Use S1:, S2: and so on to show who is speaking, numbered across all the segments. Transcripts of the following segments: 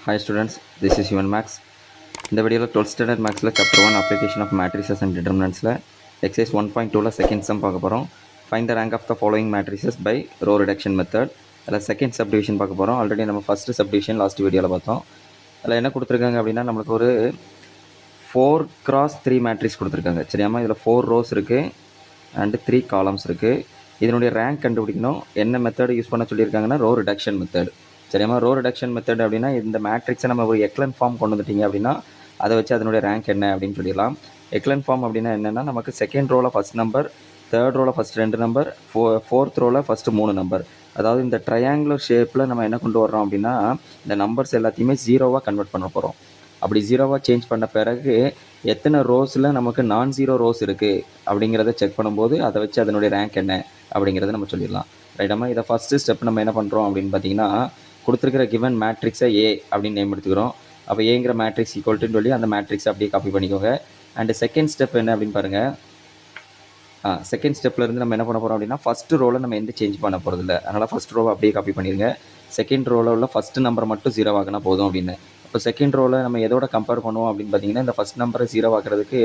S1: Hi students, this is Human Max. இந்த வீடியோவில் 12th standard மேக்ஸில் chapter 1 application of matrices and டிட்டர்மினன்ட்ஸில் exercise 1.2ல் செகண்ட் சம் பார்க்க போகிறோம். Find the rank of the following matrices by row reduction method. அதில் second subdivision பார்க்க போகிறோம். ஆல்ரெடி நம்ம ஃபஸ்ட்டு சப்டிவிஷன் லாஸ்ட் வீடியோவில் பார்த்தோம். அதில் என்ன கொடுத்துருக்காங்க அப்படின்னா நம்மளுக்கு ஒரு 4x3 மேட்ரிக்ஸ் கொடுத்துருக்காங்க. சரியாமா, இதில் 4 ரோஸ் இருக்குது அண்டு 3 காலம்ஸ் இருக்குது. இதனுடைய ரேங்க் கண்டுபிடிக்கணும். என்ன மெத்தட் யூஸ் பண்ண சொல்லியிருக்காங்கன்னா ரோ ரிடக்ஷன் மெத்தட். சரியாமா, ரோ ரிடக்ஷன் மெத்தட் அப்படின்னா இந்த மேட்ரிக்ஸை நம்ம ஒரு எக்லன் ஃபார்ம் கொண்டு வந்துட்டீங்க அப்படின்னா அதை வச்சு அதனுடைய ரேங்க் என்ன அப்படின்னு சொல்லிடலாம். எக்லன் ஃபார்ம் அப்படின்னா என்னென்னா நமக்கு செகண்ட் ரோவில் ஃபஸ்ட் நம்பர், தேர்ட் ரோவில் ஃபஸ்ட் 2 நம்பர், ஃபோர்த் ரோவில் ஃபஸ்ட்டு 3 நம்பர். அதாவது இந்த ட்ரையாங்குலர் ஷேப்பில் நம்ம என்ன கொண்டு வர்றோம் அப்படின்னா இந்த நம்பர்ஸ் எல்லாத்தையுமே ஜீரோவாக கன்வெர்ட் பண்ண போகிறோம். அப்படி ஜீரோவாக சேஞ்ச் பண்ண பிறகு எத்தனை ரோஸில் நமக்கு நான் ஜீரோ ரோஸ் இருக்குது அப்படிங்கிறத செக் பண்ணும்போது அதை வச்சு அதனுடைய ரேங்க் என்ன அப்படிங்கிறத நம்ம சொல்லிடலாம். ரைட்டாமா, இதை ஃபஸ்ட்டு ஸ்டெப் நம்ம என்ன பண்ணுறோம் அப்படின்னு பார்த்தீங்கன்னா கொடுத்துருக்கிற கிவன் மேட்ரிக்ஸை ஏ அப்படின்னு நேம் எடுத்துக்கிறோம். அப்போ ஏங்கிற மேட்ரிக்ஸ் ஈக்குவல்ட்டுன்னு சொல்லி அந்த மேட்ரிக்ஸை அப்படியே காப்பி பண்ணிக்கோங்க. அண்டு செகண்ட் ஸ்டெப் என்ன அப்படின்னு பாருங்கள். செகண்ட் ஸ்டெப்லேருந்து நம்ம என்ன பண்ண போகிறோம் அப்படின்னா ஃபஸ்ட்டு ரோவில் நம்ம எந்த சேஞ்ச் பண்ண போகிறது இல்லை. அதனால் ஃபஸ்ட் ரோவை அப்படியே காப்பி பண்ணிடுங்க. செகண்ட் ரோவில் உள்ள ஃபஸ்ட்டு நம்பரை மட்டும் ஜீரோ ஆகினா போதும் அப்படின்னு. இப்போ செகண்ட் ரோவில் நம்ம எதோட கம்பேர் பண்ணுவோம் அப்படின்னு பார்த்தீங்கன்னா இந்த ஃபஸ்ட் நம்பரை ஜீரோ ஆகிறதுக்கு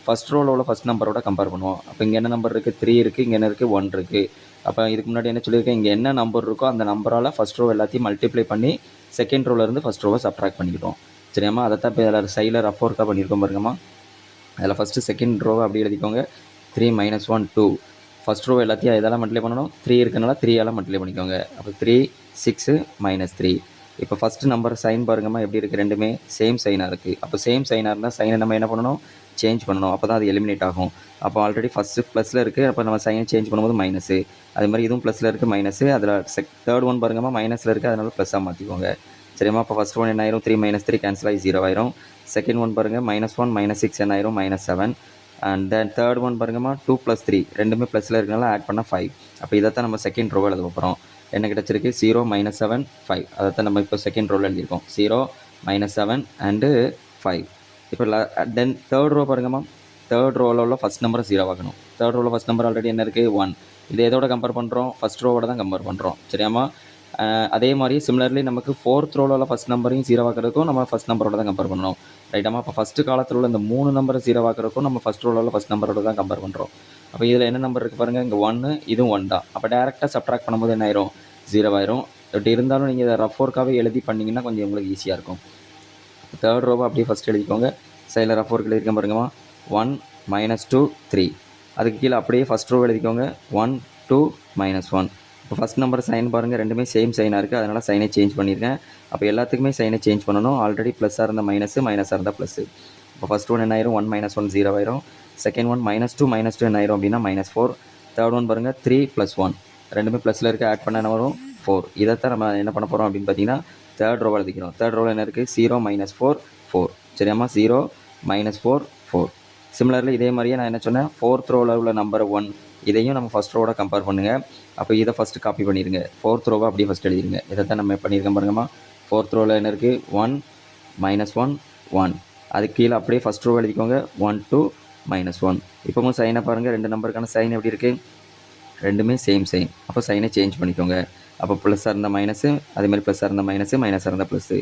S1: ஃபஸ்ட் ரோவில் உள்ள ஃபஸ்ட் நம்பரோட கம்பேர் பண்ணுவோம். அப்போ இங்கே என்ன நம்பர் இருக்குது? 3 இருக்குது. இங்கே என்ன இருக்குது? 1 இருக்குது. அப்போ இதுக்கு முன்னாடி என்ன சொல்லியிருக்கேன், இங்கே என்ன நம்பர் இருக்கோ அந்த நம்பரால் ஃபஸ்ட் ரோ எல்லாத்தையும் மல்டிப்ளை பண்ணி செகண்ட் ரோலேருந்து ஃபஸ்ட் ரோவை சப்ட்ராக்ட் பண்ணிக்கிட்டோம். சரியாம்மா, அதை தான் இப்போ அதில் சைடில் ரஃப் ஒர்க்காக பண்ணியிருக்கோம் பாருங்கம்மா. அதில் ஃபஸ்ட்டு செகண்ட் ரோவை அப்படி எழுதிக்கோங்க. 3 - 1 2. ஃபஸ்ட் ரோ எல்லாத்தையும் இதெல்லாம் மல்டிப்ளை பண்ணணும். 3 இருக்கனால 3 மல்டிப்ளை பண்ணிக்கோங்க. அப்போ 3 6 - 3. இப்போ ஃபஸ்ட்டு நம்பர் சைன் பாருங்கம்மா எப்படி இருக்குது, ரெண்டுமே சேம் சைனாக இருக்குது. அப்போ சேம் சைனாக இருந்தால் சைனை நம்ம என்ன பண்ணணும், சேஞ்ச் பண்ணணும். அப்போ தான் அது எலிமினேட் ஆகும். அப்போ ஆல்ரெடி ஃபஸ்ட்டு ப்ளஸில் இருக்குது. அப்போ நம்ம சைனை சேஞ்ச் பண்ணும்போது மைனஸு. அதே மாதிரி இதுவும் ப்ளஸில் இருக்குது, மைனஸு. அதில் தேர்ட் ஒன் பாருங்கம்மா மைனஸில் இருக்குது, அதனால் ப்ளஸ்ஸாக மாற்றிக்கோங்க. சரிம்மா, அப்போ ஃபஸ்ட் ஒன் என்ன ஆயிரும்? 3 - 3 கேன்சல் ஆகி 0 ஆயிரும். செகண்ட் ஒன் பாருங்கள் -1 - 6 என்ன ஆயிரும்? -7. அண்ட் தென் தேர்ட் ஒன் பாருங்கம்மா 2 + 3 ரெண்டுமே ப்ளஸில் இருக்கனால ஆட் பண்ணால் 5. அப்போ இதை தான் நம்ம செகண்ட் ரோவில் எழுத போகிறோம். என்ன கிடச்சிருக்கு? 0 - 7 5. அதை தான் நம்ம இப்போ செகண்ட் ரோவில் எழுதியிருக்கோம். 0 - 7 அண்டு 5. இப்போ தென் தேர்ட் ரோ பாருங்கம்மா. தேர்ட் ரோவில் உள்ள ஃபஸ்ட் நம்பரை 0 ஆகணும். தேர்ட் ரோவில் ஃபஸ்ட் நம்பர் ஆல்ரெடி என்ன இருக்குது? 1. இதை எதோட கம்பேர் பண்ணுறோம்? ஃபஸ்ட் ரோவோட தான் கம்பேர் பண்ணுறோம். சரியாம்மா, அதே மாதிரி சிமிலர்லி நமக்கு ஃபோர்த் ரோவில் உள்ள ஃபஸ்ட் நம்பரையும் 0 ஆக்கிறதுக்கும் நம்ம ஃபஸ்ட் நம்பரோட தான் கம்பேர் பண்ணணும். ரைட்டாமா, அப்போ ஃபஸ்ட்டு காலத்தில் உள்ள இந்த 3 நம்பரை 0 ஆக்கிறதுக்கும் நம்ம ஃபஸ்ட் ரோவில் உள்ள ஃபஸ்ட் நம்பரோட தான் கம்பேர் பண்ணுறோம். அப்போ இதில் என்ன நம்பர் இருக்குது பாருங்கள், இங்கே 1, இதுவும் 1 தான். அப்போ டேரெக்டாக சப்ட்ராக்ட் பண்ணும்போது என்ன ஆயிரும்? 0 ஆயிரும். பட் இருந்தாலும் நீங்கள் இதை ரஃப் ஒர்க்காகவே எழுதி பண்ணிங்கன்னா கொஞ்சம் உங்களுக்கு ஈஸியாக இருக்கும். தேர்ட் ரோவை அப்படியே ஃபஸ்ட் எழுதிக்கோங்க. சைடில் ரஃப் ஒர்க் எழுதியிருக்கேன் பாருங்கம்மா. 1 - 2 3. அதுக்கு கீழே அப்படியே ஃபஸ்ட் ரோ எழுதிக்கோங்க. 1 2 -1. இப்போ ஃபஸ்ட் நம்பர் சைன் பாருங்கள், ரெண்டுமே சேம் சைனாக இருக்குது. அதனால் சைனை சேஞ்ச் பண்ணியிருக்கேன். அப்போ எல்லாத்துக்குமே சைனை சேஞ்ச் பண்ணணும். ஆல்ரெடி ப்ளஸ்ஸாக இருந்தால் மைனஸு, மைனஸாக இருந்தால் ப்ளஸ்ஸு. இப்போ ஃபஸ்ட் ஒன் என்ன ஆயிரும்? 1 - 1 0 ஆயிரும். செகண்ட் ஒன் -2 - 2 என்ன ஆயிரும் அப்படின்னா -4. தேர்ட் ஒன் பாருங்கள் 3 + 1 ரெண்டுமே ப்ளஸில் இருக்குது. ஆட் பண்ண என்ன வரும்? 4. இதைத்தான் நம்ம என்ன பண்ண போகிறோம் அப்படின்னு பார்த்தீங்கன்னா தேர்ட் ரோவை எழுதிக்கிறோம். தேர்ட் ரோவில் என்ன இருக்குது? 0 - 4 4. சரியாம்மா, 0 - 4 4. சிமிலர்லி இதே மாதிரியே நான் என்ன சொன்னேன், ஃபோர்த் ரோவில் உள்ள நம்பர் 1 இதையும் நம்ம ஃபஸ்ட் ரோவோட கம்பேர் பண்ணுங்கள். அப்போ இதை ஃபஸ்ட்டு காப்பி பண்ணிடுங்க. ஃபோர்த் ரோவை அப்படியே ஃபஸ்ட் எழுதிடுங்க. இதை தான் நம்ம பண்ணியிருக்கேன் பாருங்கம்மா. ஃபோர்த் ரோவில் என்ன இருக்குது? 1 - 1 1. அதுக்கு கீழே அப்படியே ஃபஸ்ட் ரோவை எழுதிக்கோங்க. 1 2 -1. இப்போவும் சைனை பாருங்கள், ரெண்டு நம்பருக்கான சைன் எப்படி இருக்குது? ரெண்டுமே சேம் சைன். அப்போ சைனை சேஞ்ச் பண்ணிக்கோங்க. அப்போ ப்ளஸ்ஸாக இருந்தால் மைனஸு, அதேமாதிரி ப்ளஸ்ஸாக இருந்தால் மைனஸு, மைனஸாக இருந்தால் ப்ளஸ்ஸு.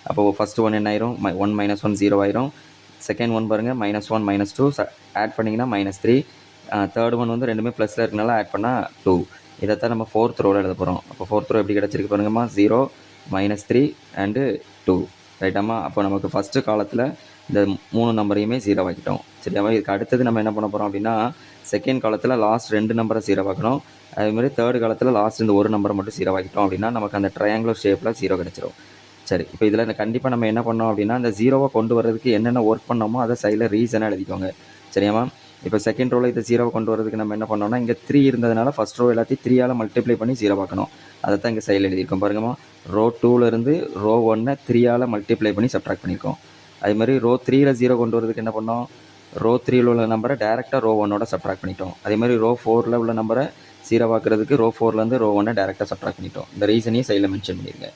S1: அப்போது ஃபஸ்ட்டு ஒன் என்ன ஆயிரும்? 1 - 1 0 ஆயிரும். செகண்ட் ஒன் பாருங்கள் -1 - 2 ஆட் பண்ணிங்கன்னா -3. தேர்ட் ஒன் வந்து ரெண்டுமே ப்ளஸில் இருக்கனால ஆட் பண்ணால் 2. இதைத்தான் நம்ம ஃபோர்த் ரோவில் எழுத போகிறோம். அப்போ ஃபோர்த் ரோ எப்படி கிடச்சிருக்கு பாருங்கம்மா. 0 -3 அண்டு 2. ரைட்டாம்மா, அப்போ நமக்கு ஃபஸ்ட்டு காலத்தில் இந்த 3 நம்பரையுமே 0 ஆக்கிட்டோம். சரியாம்மா, இதுக்கு அடுத்தது நம்ம என்ன பண்ண போகிறோம் அப்படின்னா செகண்ட் காலத்தில் லாஸ்ட் 2 நம்பரை 0 ஆக்கணும். அதேமாதிரி தேர்ட் காலத்தில் லாஸ்ட் இந்த ஒரு நம்பரை மட்டும் 0 ஆக்கிட்டோம் அப்படின்னா நமக்கு அந்த ட்ரையாங்குலர் ஷேப்பில் 0 கிடச்சிரும். சரி, இப்போ இதில் கண்டிப்பாக நம்ம என்ன பண்ணோம் அப்படின்னா இந்த 0வை கொண்டு வரதுக்கு என்னென்ன ஒர்க் பண்ணோமோ அதை சைடில் ரீசனாக எழுதிக்கோங்க. சரியாம்மா, இப்போ செகண்ட் ரோவில் இந்த 0வை கொண்டு வரதுக்கு நம்ம என்ன பண்ணோம்னா இங்கே 3 இருந்ததுனால ஃபஸ்ட் ரோ எல்லாத்தையும் 3 மல்டிப்ளை பண்ணி 0 ஆக்கணும். அதை தான் இங்கே சைடில் எழுதியிருக்கோம் பாருங்கம்மா. ரோ 2லேருந்து ரோ 1 3 மல்டிப்ளை பண்ணி சப்ட்ராக்ட் பண்ணியிருக்கோம். அதேமாதிரி ரோ 3ல் 0 கொண்டு வரதுக்கு என்ன பண்ணோம்? ரோ 3ல் உள்ள நம்பரை டேரெக்டாக ரோ 1ஓட சப்ட்ராக்ட் பண்ணிட்டோம். அதேமாதிரி ரோ 4ல் உள்ள நம்பரை 0 ஆக்கிறதுக்கு ரோ 4லேருந்து ரோ 1 டேரெக்டாக சப்ட்ராக்ட் பண்ணிட்டோம். இந்த ரீசனையும் சைடில் மென்ஷன் பண்ணிடுங்க.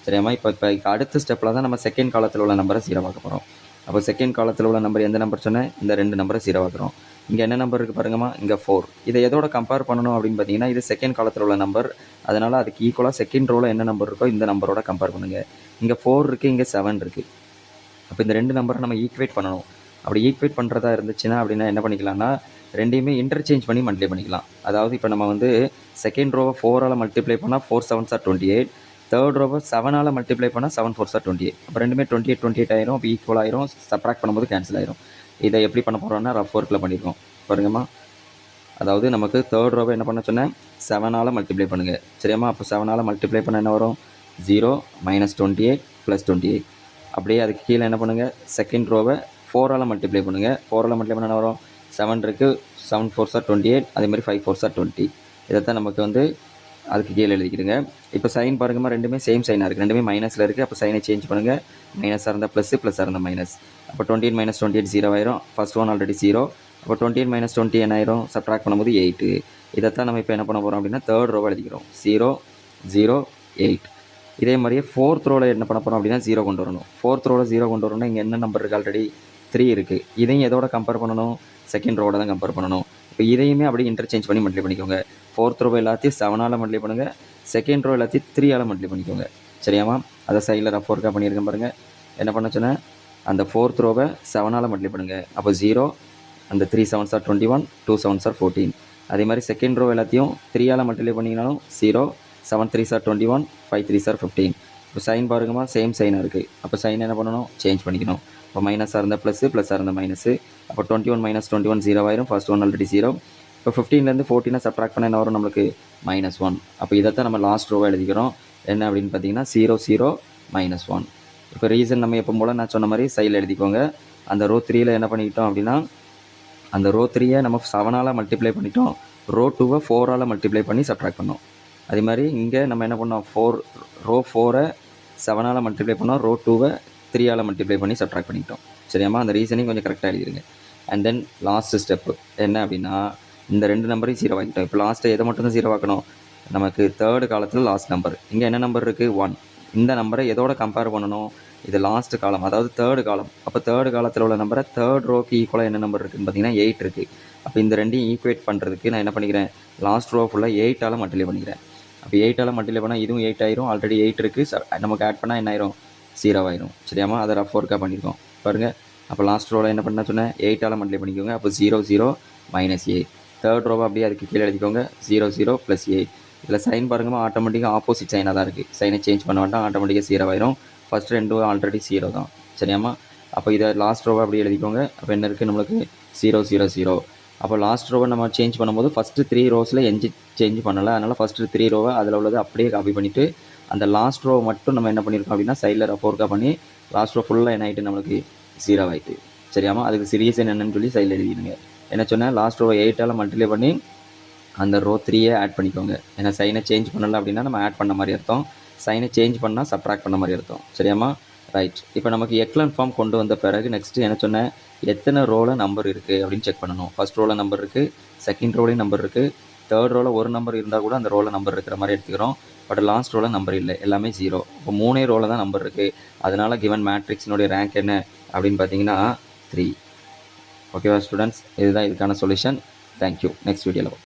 S1: சரியாம்மா, இப்போ அடுத்த ஸ்டெப்பில் தான் நம்ம செகண்ட் காலத்தில் உள்ள நம்பரை 0 ஆக்க போகிறோம். அப்போ செகண்ட் காலத்தில் உள்ள நம்பர் எந்த நம்பர் சொன்னேன்? இந்த 2 நம்பரை 0 ஆக்குறோம். இங்கே என்ன நம்பர் இருக்குது பாருங்கம்மா, இங்கே 4. இதை எதோட கம்பேர் பண்ணணும் அப்படின்னு பார்த்தீங்கன்னா இது செகண்ட் காலத்தில் உள்ள நம்பர், அதனால் அதுக்கு ஈக்குவலாக செகண்ட் ரோவில் என்ன நம்பர் இருக்கோ இந்த நம்பரோட கம்பேர் பண்ணுங்கள். இங்கே 4 இருக்குது, இங்கே 7 இருக்குது. அப்போ இந்த 2 நம்பரை நம்ம ஈக்குவேட் பண்ணணும். அப்படி ஈக்குவேட் பண்ணுறதா இருந்துச்சுன்னா அப்படின்னா என்ன பண்ணிக்கலாம்னா ரெண்டையுமே இன்டர்சேஞ்ச் பண்ணி மல்டிப்ளை பண்ணிக்கலாம். அதாவது இப்போ நம்ம வந்து செகண்ட் ரோவை 4ஆல் மல்டிப்ளை பண்ணால் 4 7s are 28, தேர்ட் ரோவை 7ஆல் மல்டிப்ளை பண்ணால் 7 4s are 28. அப்போ ரெண்டுமே 28 28 ஆயிரும். அப்போ ஈக்குவல் ஆயிரும். சப்ராக்ட் பண்ணும்போது கேன்சல் ஆயிரும். இதை எப்படி பண்ண போகிறோம்னா ரஃப் ஒர்க்கில் பண்ணியிருக்கோம் பாருங்கம்மா. அதாவது நமக்கு தேர்ட் ரோவை என்ன பண்ண சொன்னேன், 7ஆல் மல்டிப்ளை பண்ணுங்கள் சரியாம்மா. அப்போ 7ஆல் மல்டிப்ளை பண்ண என்ன வரும், 0 -28 + 28. அப்படியே அதுக்கு கீழே என்ன பண்ணுங்கள், செகண்ட் ரோவை 4ஆல் மல்டிப்ளை பண்ணுங்கள். 4ஆல் மல்டிப்ளை பண்ண என்ன வரும், 7 இருக்குது, 7 4s are 28, அதே மாதிரி 5 4s are 20. இதைத்தான் நமக்கு வந்து அதுக்கு கீழே எழுதிக்கிடுங்க. இப்போ சைன் பாருங்கம்மா, ரெண்டுமே சேம் சைனாக இருக்குது, ரெண்டுமே மைனஸில் இருக்குது. அப்போ சைனை சேஞ்ச் பண்ணுங்கள். மைனஸாக இருந்தால் ப்ளஸ்ஸு, ப்ளஸ்ஸாக இருந்தால் மைனஸ். அப்போ 28 - 28 0 ஆயிரும். First one already 0. அப்போ 28 - 20 என்ன ஆயிரும், சப்ட்ராக்ட் பண்ணும்போது 8. இதைத்தான் நம்ம இப்போ என்ன பண்ண போகிறோம் அப்படின்னா தேர்ட் ரோவை எழுதிக்கிறோம். 0 0 8. இதே மாதிரியே ஃபோர்த் ரோவில் என்ன பண்ண போகிறோம் அப்படின்னா 0 கொண்டு வரணும். ஃபோர்த் ரோவில் 0 கொண்டு வரணும்னா இங்கே என்ன நம்பர் இருக்குது, ஆல்ரெடி 3 இருக்குது. இதையும் எதோட கம்பேர் பண்ணணும், செகண்ட் ரோவோட தான் கம்பேர் பண்ணணும். இப்போ இதையுமே அப்படியே இன்டர்சேஞ்ச் பண்ணி மல்டிப்ளை பண்ணிக்கோங்க. ஃபோர்த் ரோவை எல்லாத்தையும் 7ஆல் மல்டிப்ளை பண்ணுங்கள். செகண்ட் ரோ எல்லாத்தையும் 3ஆல் மல்டிப்ளை பண்ணிக்கோங்க சரியாம்மா. அதை சைடில் ரஃப் ஒர்க்காக பண்ணியிருக்கேன் பாருங்கள். என்ன பண்ண சொன்னேன், அந்த ஃபோர்த் ரோவை 7ஆல் மல்டிப்ளை பண்ணுங்கள். அப்போ 0, அந்த 3 7s are 21, 2 7s are 14. அதே மாதிரி செகண்ட் ரோ எல்லாத்தையும் 3ஆல் multiply பண்ணிங்கனாலும் 0, 7 3s are 21, 5 3s are 15. இப்போ சைன் பாருங்கம்மா, சேம் சைனாக இருக்குது. அப்போ சைன் என்ன பண்ணணும், சேஞ்ச் பண்ணிக்கணும். இப்போ மைனஸாக இருந்தால் ப்ளஸ்ஸு, ப்ளஸ்ஸாக இருந்தால் மைனஸு. அப்போ 21 - 21 0 ஆயிரும். First one already 0. இப்போ 15லேருந்து 14 சப்ட்ராக்ட் பண்ண என்ன வரும், நம்மளுக்கு -1. அப்போ இதைத்தான் நம்ம லாஸ்ட் ரோவை எழுதிக்கிறோம். என்ன அப்படின்னு பார்த்தீங்கன்னா 0 0 -1. இப்போ ரீசன் நம்ம எப்போ போல் நான் சொன்ன மாதிரி சைடில் எழுதிக்கோங்க. அந்த ரோ 3யில் என்ன பண்ணிக்கிட்டோம் அப்படின்னா அந்த ரோ 3யை நம்ம 7ஆல் மல்டிப்ளை பண்ணிட்டோம். ரோ 2வை 4ஆல் மல்டிப்ளை பண்ணி சப்ட்ராக்ட் பண்ணோம். அதே மாதிரி இங்கே நம்ம என்ன பண்ணோம், ரோ 4ரை 7ஆல் மல்டிப்ளை பண்ணோம். ரோ 2வை 3ஆல் மல்டிப்ளை பண்ணி சப்ட்ராக்ட் பண்ணிட்டோம் சரியாம்மா. அந்த ரீசனையும் கொஞ்சம் கரெக்டாக எழுதிருங்க. அண்ட் தென் லாஸ்ட் ஸ்டெப்பு என்ன அப்படின்னா இந்த 2 நம்பரையும் 0 ஆக்கிட்டோம். இப்போ லாஸ்ட்டை எதை மட்டும் தான் 0 ஆக்கணும், நமக்கு தேர்டு காலத்தில் லாஸ்ட் நம்பர். இங்கே என்ன நம்பர் இருக்குது, 1. இந்த நம்பரை எதோட கம்பேர் பண்ணணும், இது லாஸ்ட் காலம், அதாவது தேர்டு காலம். அப்போ தேர்டு காலத்தில் உள்ள நம்பரை தேர்ட் ரோக்கு ஈக்குவலாக என்ன நம்பர் இருக்குதுன்னு பார்த்தீங்கன்னா 8 இருக்குது. அப்போ இந்த ரெண்டையும் ஈக்குவேட் பண்ணுறதுக்கு நான் என்ன பண்ணிக்கிறேன், லாஸ்ட் ரோ ஃபுல்லாக 8ஆல் மல்டிப்ளை பண்ணிக்கிறேன். அப்போ 8ஆல் மல்டிப்ளை பண்ணால் இதுவும் 8 ஆயிரும். ஆல்ரெடி 8 இருக்குது, நமக்கு ஆட் பண்ணால் என்ன ஆயிரும், 0 ஆயிரும் சரியாம்மா. அதை ரஃப் ஒர்க்காக பண்ணியிருக்கோம் பாருங்கள். அப்போ லாஸ்ட் ரோவில் என்ன பண்ண சொன்னேன், 8ஆல் மல்டிப்ளை பண்ணிக்கோங்க. அப்போ 0 0 -8. தேர்ட் ரோவை அப்படியே அதுக்கு கீழே எழுதிக்கோங்க. 0 0 + 8. இதில் சைன் பாருங்கம்மா, ஆட்டோமேட்டிக்காக ஆப்போசிட் சைனாக தான் இருக்குது. சைனை சேஞ்ச் பண்ண வேண்டாம், ஆட்டோமேட்டிக்காக 0 ஆயிரும். ஃபஸ்ட் 2 ஆல்ரெடி 0 தான் சரியாம்மா. அப்போ இதை லாஸ்ட் ரோவை அப்படியே எழுதிக்கோங்க. அப்போ என்ன இருக்குது நம்மளுக்கு 0 0 0. அப்போ லாஸ்ட் ரோவை நம்ம சேஞ்ச் பண்ணும்போது ஃபஸ்ட்டு 3 ரோஸில் சேஞ்ச் பண்ணலை. அதனால் ஃபஸ்ட்டு 3 ரோவை அதில் உள்ளது அப்படியே காப்பி பண்ணிவிட்டு அந்த லாஸ்ட் ரோவை மட்டும் நம்ம என்ன பண்ணியிருக்கோம் அப்படின்னா சைடில் ரஃப் ஒர்க்காக பண்ணி லாஸ்ட் ரோ ஃபுல்லாக என்ன ஆகிட்டு நம்மளுக்கு 0 ஆகிட்டு சரியாம்மா. அதுக்கு சீரியஸ் என்னன்னு சொல்லி சைடில் எழுதிடுங்க. என்ன சொன்னேன், லாஸ்ட் ரோவை 8ஆல் மல்டிப்ளை பண்ணி அந்த ரோ 3யை ஆட் பண்ணிக்கோங்க. ஏன்னா சைனை சேஞ்ச் பண்ணலை அப்படின்னா நம்ம ஆட் பண்ண மாதிரி அர்த்தம், சைனை சேஞ்ச் பண்ணால் சப்ட்ராக்ட் பண்ண மாதிரி அர்த்தம் சரியாம்மா. ரைட். இப்போ நமக்கு எக்லன் ஃபார்ம் கொண்டு வந்த பிறகு நெக்ஸ்ட்டு என்ன சொன்னேன், எத்தனை ரோவில் நம்பர் இருக்குது அப்படின்னு செக் பண்ணணும். ஃபஸ்ட் ரோவில் நம்பர் இருக்குது, செகண்ட் ரோலையும் நம்பர் இருக்குது, தேர்ட் ரோவில் ஒரு நம்பர் இருந்தால் கூட அந்த ரோவில் நம்பர் இருக்கிற மாதிரி எடுத்துக்கிறோம். பட் லாஸ்ட் ரோவில் நம்பர் இல்லை, எல்லாமே 0. இப்போ 3 ரோவில் தான் நம்பர் இருக்குது. அதனால் கிவன் மேட்ரிக்ஸினுடைய ரேங்க் என்ன அப்படின்னு பார்த்தீங்கன்னா 3. ஓகேவா ஸ்டூடெண்ட்ஸ், இதுதான் இதுக்கான சொல்யூஷன். தேங்க்யூ. நெக்ஸ்ட் வீடியோவில்